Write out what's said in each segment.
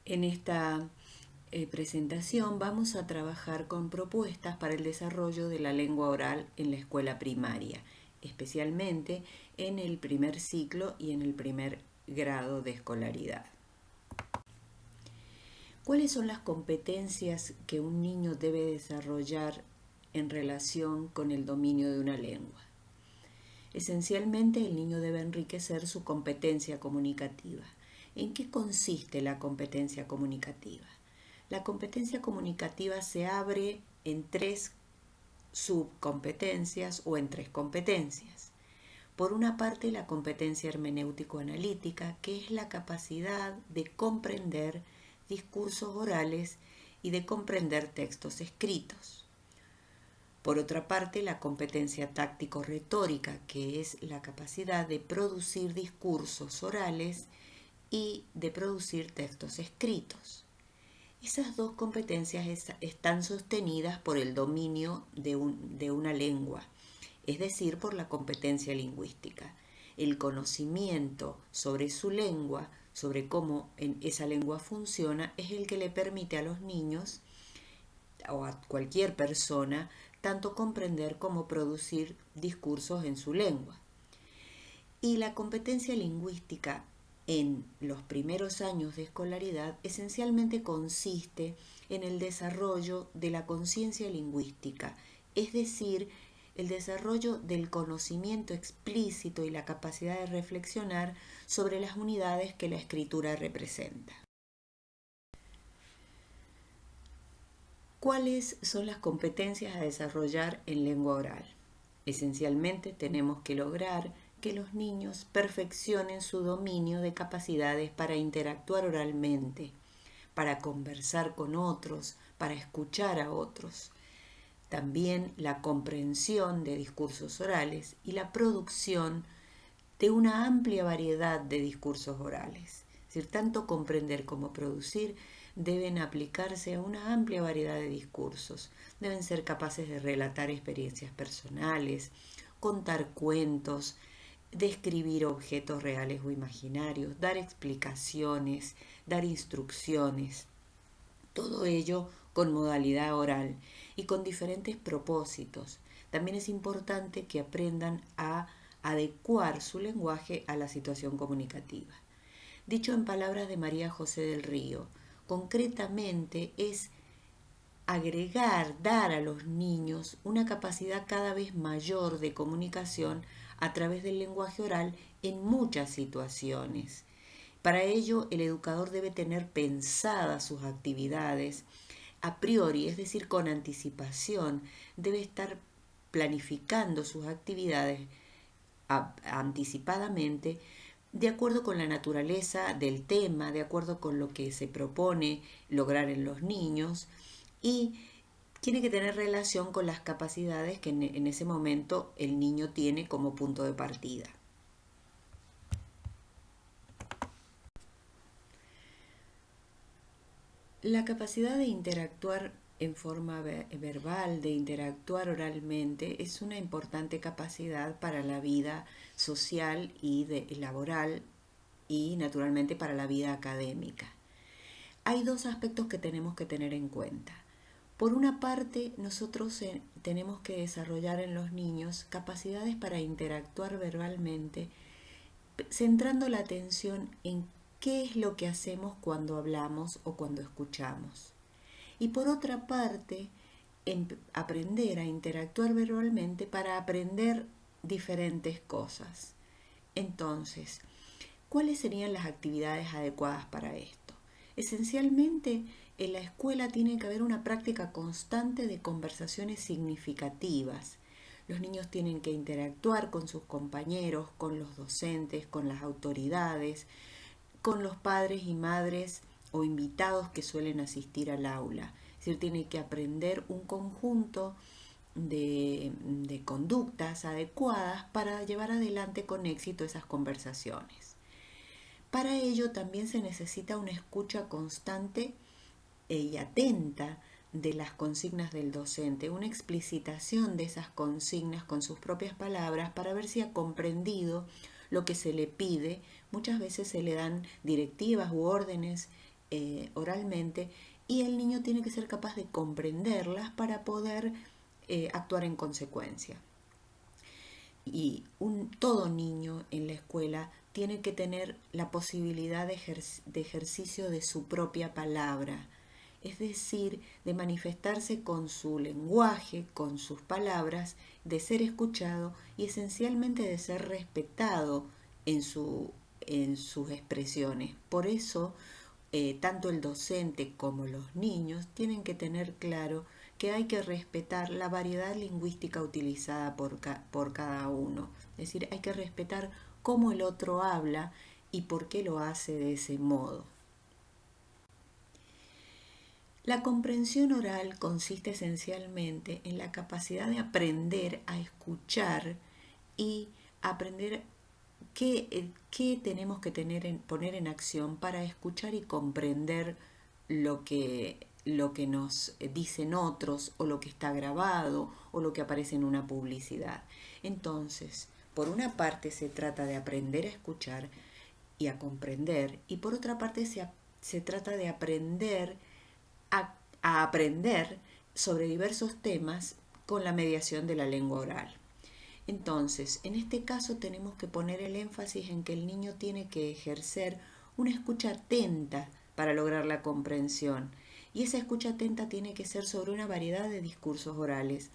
En esta presentación vamos a trabajar con propuestas para el desarrollo de la lengua oral en la escuela primaria, especialmente en el primer ciclo y en el primer grado de escolaridad. ¿Cuáles son las competencias que un niño debe desarrollar en relación con el dominio de una lengua? Esencialmente, el niño debe enriquecer su competencia comunicativa. ¿En qué consiste la competencia comunicativa? La competencia comunicativa se abre en tres subcompetencias o en tres competencias. Por una parte, la competencia hermenéutico-analítica, que es la capacidad de comprender discursos orales y de comprender textos escritos. Por otra parte, la competencia táctico-retórica, que es la capacidad de producir discursos orales y de producir textos escritos. Esas dos competencias están sostenidas por el dominio de una lengua, es decir, por la competencia lingüística. El conocimiento sobre su lengua, sobre cómo esa lengua funciona, es el que le permite a los niños o a cualquier persona tanto comprender como producir discursos en su lengua. Y la competencia lingüística en los primeros años de escolaridad esencialmente consiste en el desarrollo de la conciencia lingüística, es decir, el desarrollo del conocimiento explícito y la capacidad de reflexionar sobre las unidades que la escritura representa. ¿Cuáles son las competencias a desarrollar en lengua oral? Esencialmente tenemos que lograr que los niños perfeccionen su dominio de capacidades para interactuar oralmente, para conversar con otros, para escuchar a otros. También la comprensión de discursos orales y la producción de una amplia variedad de discursos orales. Es decir, tanto comprender como producir deben aplicarse a una amplia variedad de discursos. Deben ser capaces de relatar experiencias personales, contar cuentos, describir objetos reales o imaginarios, dar explicaciones, dar instrucciones. Todo ello con modalidad oral y con diferentes propósitos. También es importante que aprendan a adecuar su lenguaje a la situación comunicativa. Dicho en palabras de María José del Río, concretamente es agregar, dar a los niños una capacidad cada vez mayor de comunicación a través del lenguaje oral en muchas situaciones. Para ello, el educador debe tener pensadas sus actividades a priori, es decir, con anticipación. Debe estar planificando sus actividades anticipadamente de acuerdo con la naturaleza del tema, de acuerdo con lo que se propone lograr en los niños, y tiene que tener relación con las capacidades que en ese momento el niño tiene como punto de partida. La capacidad de interactuar en forma verbal, de interactuar oralmente, es una importante capacidad para la vida social y laboral y naturalmente para la vida académica. Hay dos aspectos que tenemos que tener en cuenta. Por una parte, nosotros tenemos que desarrollar en los niños capacidades para interactuar verbalmente, centrando la atención en qué es lo que hacemos cuando hablamos o cuando escuchamos. Y por otra parte, aprender a interactuar verbalmente para aprender diferentes cosas. Entonces, ¿cuáles serían las actividades adecuadas para esto? Esencialmente, en la escuela tiene que haber una práctica constante de conversaciones significativas. Los niños tienen que interactuar con sus compañeros, con los docentes, con las autoridades, con los padres y madres o invitados que suelen asistir al aula. Es decir, tiene que aprender un conjunto de conductas adecuadas para llevar adelante con éxito esas conversaciones. Para ello también se necesita una escucha constante y atenta de las consignas del docente, una explicitación de esas consignas con sus propias palabras para ver si ha comprendido lo que se le pide. Muchas veces se le dan directivas u órdenes oralmente, y el niño tiene que ser capaz de comprenderlas para poder actuar en consecuencia. Y todo niño en la escuela tiene que tener la posibilidad de ejercicio de su propia palabra, es decir, de manifestarse con su lenguaje, con sus palabras, de ser escuchado y esencialmente de ser respetado en, en sus expresiones. Por eso, tanto el docente como los niños tienen que tener claro que hay que respetar la variedad lingüística utilizada por cada uno. Es decir, hay que respetar cómo el otro habla y por qué lo hace de ese modo. La comprensión oral consiste esencialmente en la capacidad de aprender a escuchar y aprender qué tenemos que poner en acción para escuchar y comprender lo que nos dicen otros o lo que está grabado o lo que aparece en una publicidad. Entonces, por una parte se trata de aprender a escuchar y a comprender, y por otra parte se trata de aprender a aprender sobre diversos temas con la mediación de la lengua oral. Entonces, en este caso tenemos que poner el énfasis en que el niño tiene que ejercer una escucha atenta para lograr la comprensión. Y esa escucha atenta tiene que ser sobre una variedad de discursos orales,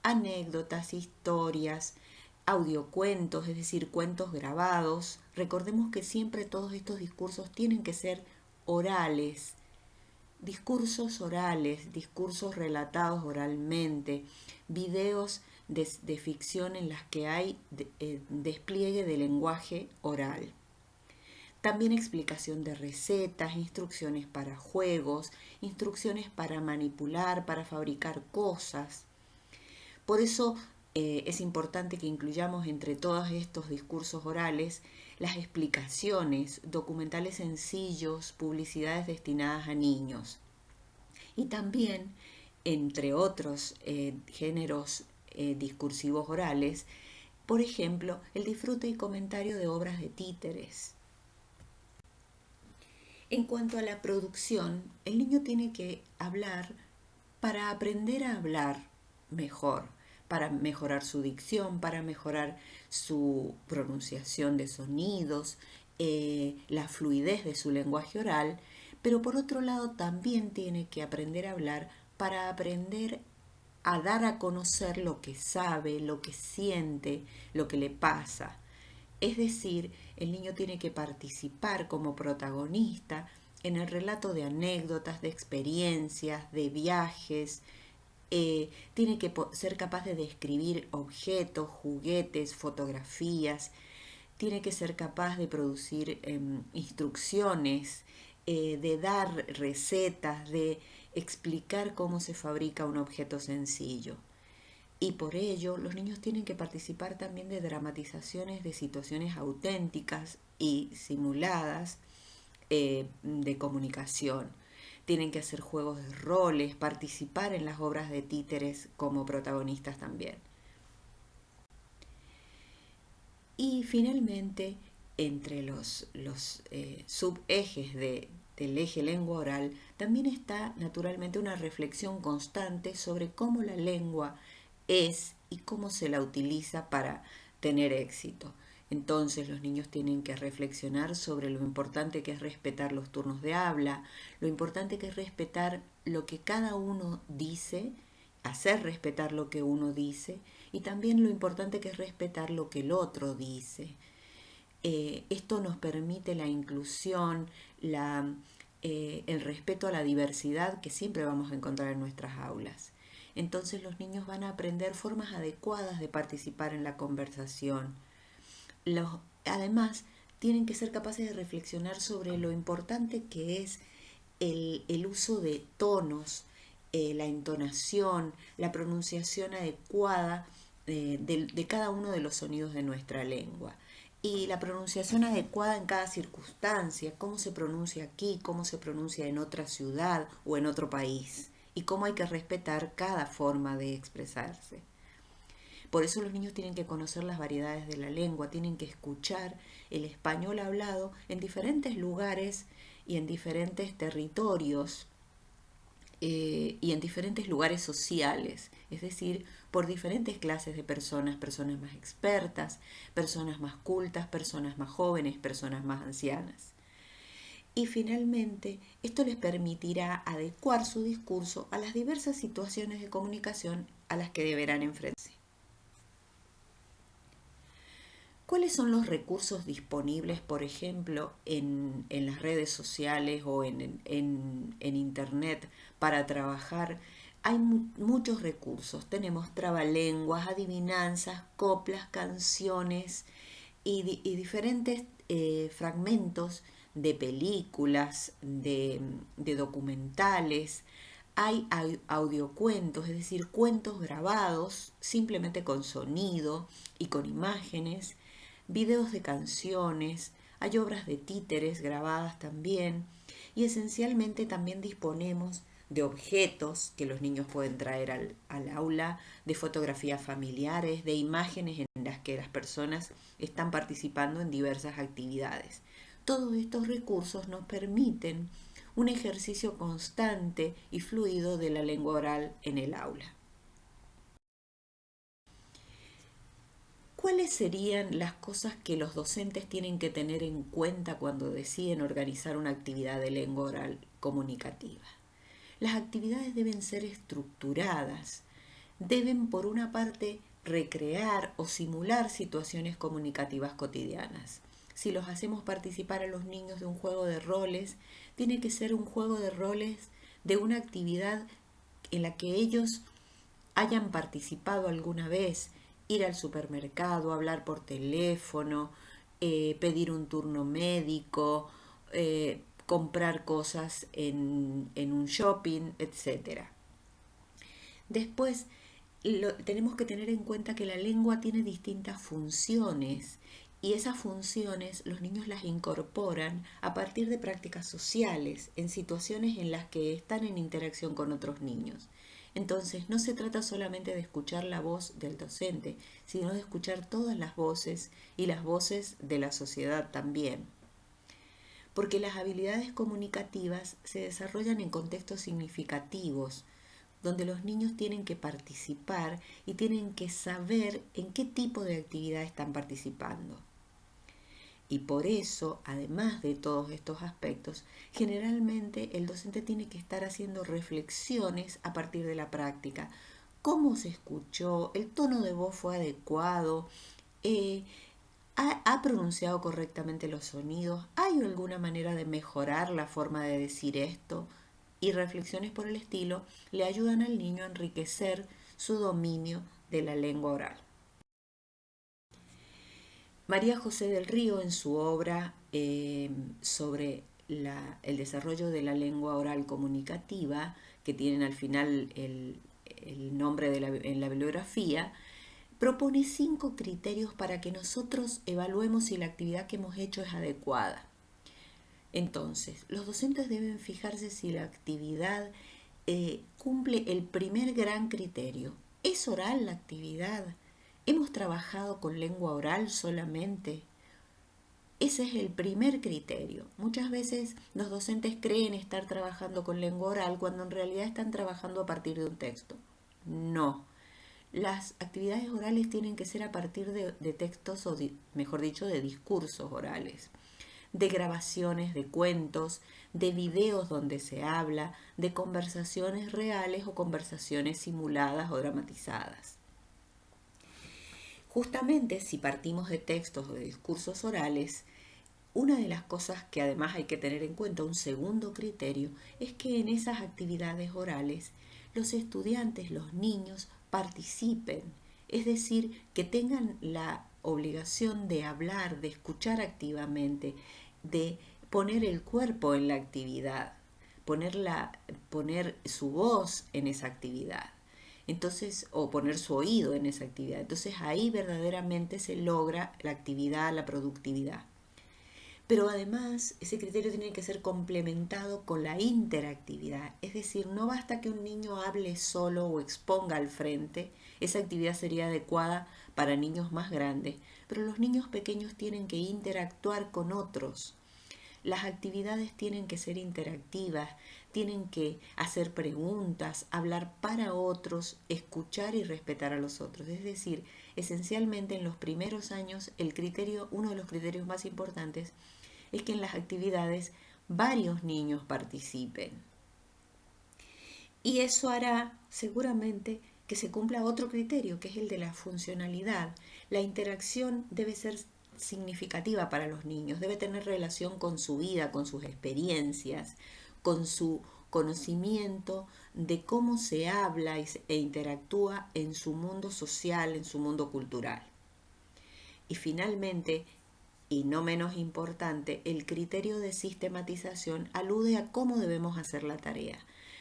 anécdotas, historias, audiocuentos, es decir, cuentos grabados. Recordemos que siempre todos estos discursos tienen que ser orales, discursos relatados oralmente, videos de ficción en las que hay despliegue de lenguaje oral. También explicación de recetas, instrucciones para juegos, instrucciones para manipular, para fabricar cosas. Por eso es importante que incluyamos entre todos estos discursos orales las explicaciones, documentales sencillos, publicidades destinadas a niños. Y también, entre otros géneros discursivos orales, por ejemplo, el disfrute y comentario de obras de títeres. En cuanto a la producción, el niño tiene que hablar para aprender a hablar mejor, para mejorar su dicción, para mejorar su pronunciación de sonidos, la fluidez de su lenguaje oral, pero por otro lado también tiene que aprender a hablar para aprender a dar a conocer lo que sabe, lo que siente, lo que le pasa. Es decir, el niño tiene que participar como protagonista en el relato de anécdotas, de experiencias, de viajes. Tiene que ser capaz de describir objetos, juguetes, fotografías. Tiene que ser capaz de producir instrucciones, de dar recetas, de explicar cómo se fabrica un objeto sencillo. Y por ello, los niños tienen que participar también de dramatizaciones de situaciones auténticas y simuladas de comunicación. Tienen que hacer juegos de roles, participar en las obras de títeres como protagonistas también. Y finalmente, entre los subejes del eje lengua oral, también está naturalmente una reflexión constante sobre cómo la lengua es y cómo se la utiliza para tener éxito. Entonces los niños tienen que reflexionar sobre lo importante que es respetar los turnos de habla, lo importante que es respetar lo que cada uno dice, hacer respetar lo que uno dice y también lo importante que es respetar lo que el otro dice. Esto nos permite la inclusión, el respeto a la diversidad que siempre vamos a encontrar en nuestras aulas. Entonces los niños van a aprender formas adecuadas de participar en la conversación. Además, tienen que ser capaces de reflexionar sobre lo importante que es el uso de tonos, la entonación, la pronunciación adecuada de cada uno de los sonidos de nuestra lengua. Y la pronunciación adecuada en cada circunstancia, cómo se pronuncia aquí, cómo se pronuncia en otra ciudad o en otro país, y cómo hay que respetar cada forma de expresarse. Por eso los niños tienen que conocer las variedades de la lengua, tienen que escuchar el español hablado en diferentes lugares y en diferentes territorios y en diferentes lugares sociales, es decir, por diferentes clases de personas, personas más expertas, personas más cultas, personas más jóvenes, personas más ancianas. Y finalmente, esto les permitirá adecuar su discurso a las diversas situaciones de comunicación a las que deberán enfrentarse. ¿Cuáles son los recursos disponibles, por ejemplo, en las redes sociales o en Internet para trabajar? Hay muchos recursos. Tenemos trabalenguas, adivinanzas, coplas, canciones y diferentes fragmentos de películas, de documentales. Hay audiocuentos, es decir, cuentos grabados simplemente con sonido y con imágenes, videos de canciones, hay obras de títeres grabadas también y esencialmente también disponemos de objetos que los niños pueden traer al aula, de fotografías familiares, de imágenes en las que las personas están participando en diversas actividades. Todos estos recursos nos permiten un ejercicio constante y fluido de la lengua oral en el aula. ¿Cuáles serían las cosas que los docentes tienen que tener en cuenta cuando deciden organizar una actividad de lengua oral comunicativa? Las actividades deben ser estructuradas, deben por una parte recrear o simular situaciones comunicativas cotidianas. Si los hacemos participar a los niños de un juego de roles, tiene que ser un juego de roles de una actividad en la que ellos hayan participado alguna vez, ir al supermercado, hablar por teléfono, pedir un turno médico, comprar cosas en un shopping, etc. Después, tenemos que tener en cuenta que la lengua tiene distintas funciones y esas funciones los niños las incorporan a partir de prácticas sociales, en situaciones en las que están en interacción con otros niños. Entonces, no se trata solamente de escuchar la voz del docente, sino de escuchar todas las voces y las voces de la sociedad también. Porque las habilidades comunicativas se desarrollan en contextos significativos, donde los niños tienen que participar y tienen que saber en qué tipo de actividad están participando. Y por eso, además de todos estos aspectos, generalmente el docente tiene que estar haciendo reflexiones a partir de la práctica. ¿Cómo se escuchó? ¿El tono de voz fue adecuado? ¿Ha pronunciado correctamente los sonidos? ¿Hay alguna manera de mejorar la forma de decir esto? Y reflexiones por el estilo le ayudan al niño a enriquecer su dominio de la lengua oral. María José del Río, en su obra sobre el desarrollo de la lengua oral comunicativa, que tienen al final el nombre en la bibliografía, propone 5 criterios para que nosotros evaluemos si la actividad que hemos hecho es adecuada. Entonces, los docentes deben fijarse si la actividad cumple el primer gran criterio. ¿Es oral la actividad? ¿Hemos trabajado con lengua oral solamente? Ese es el primer criterio. Muchas veces los docentes creen estar trabajando con lengua oral cuando en realidad están trabajando a partir de un texto. No. Las actividades orales tienen que ser a partir de textos o, mejor dicho, de discursos orales, de grabaciones de cuentos, de videos donde se habla, de conversaciones reales o conversaciones simuladas o dramatizadas. Justamente si partimos de textos o de discursos orales, una de las cosas que además hay que tener en cuenta, un segundo criterio, es que en esas actividades orales los estudiantes, los niños, participen, es decir, que tengan la obligación de hablar, de escuchar activamente, de poner el cuerpo en la actividad, poner su voz en esa actividad. Entonces, o poner su oído en esa actividad. Entonces ahí verdaderamente se logra la actividad, la productividad. Pero además ese criterio tiene que ser complementado con la interactividad, es decir, no basta que un niño hable solo o exponga al frente, esa actividad sería adecuada para niños más grandes, pero los niños pequeños tienen que interactuar con otros. Las actividades tienen que ser interactivas, tienen que hacer preguntas, hablar para otros, escuchar y respetar a los otros. Es decir, esencialmente en los primeros años uno de los criterios más importantes es que en las actividades varios niños participen. Y eso hará seguramente que se cumpla otro criterio, que es el de la funcionalidad. La interacción debe ser significativa para los niños, debe tener relación con su vida, con sus experiencias, con su conocimiento de cómo se habla e interactúa en su mundo social, en su mundo cultural. Y finalmente, y no menos importante, el criterio de sistematización alude a cómo debemos hacer la tarea.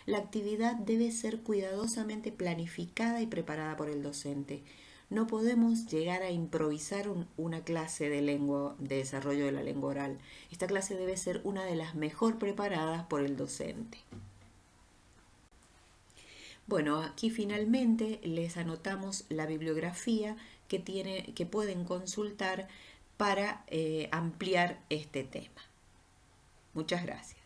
La actividad debe ser cuidadosamente planificada y preparada por el docente. No podemos llegar a improvisar una clase de desarrollo de la lengua oral. Esta clase debe ser una de las mejor preparadas por el docente. Bueno, aquí finalmente les anotamos la bibliografía que pueden consultar para ampliar este tema. Muchas gracias.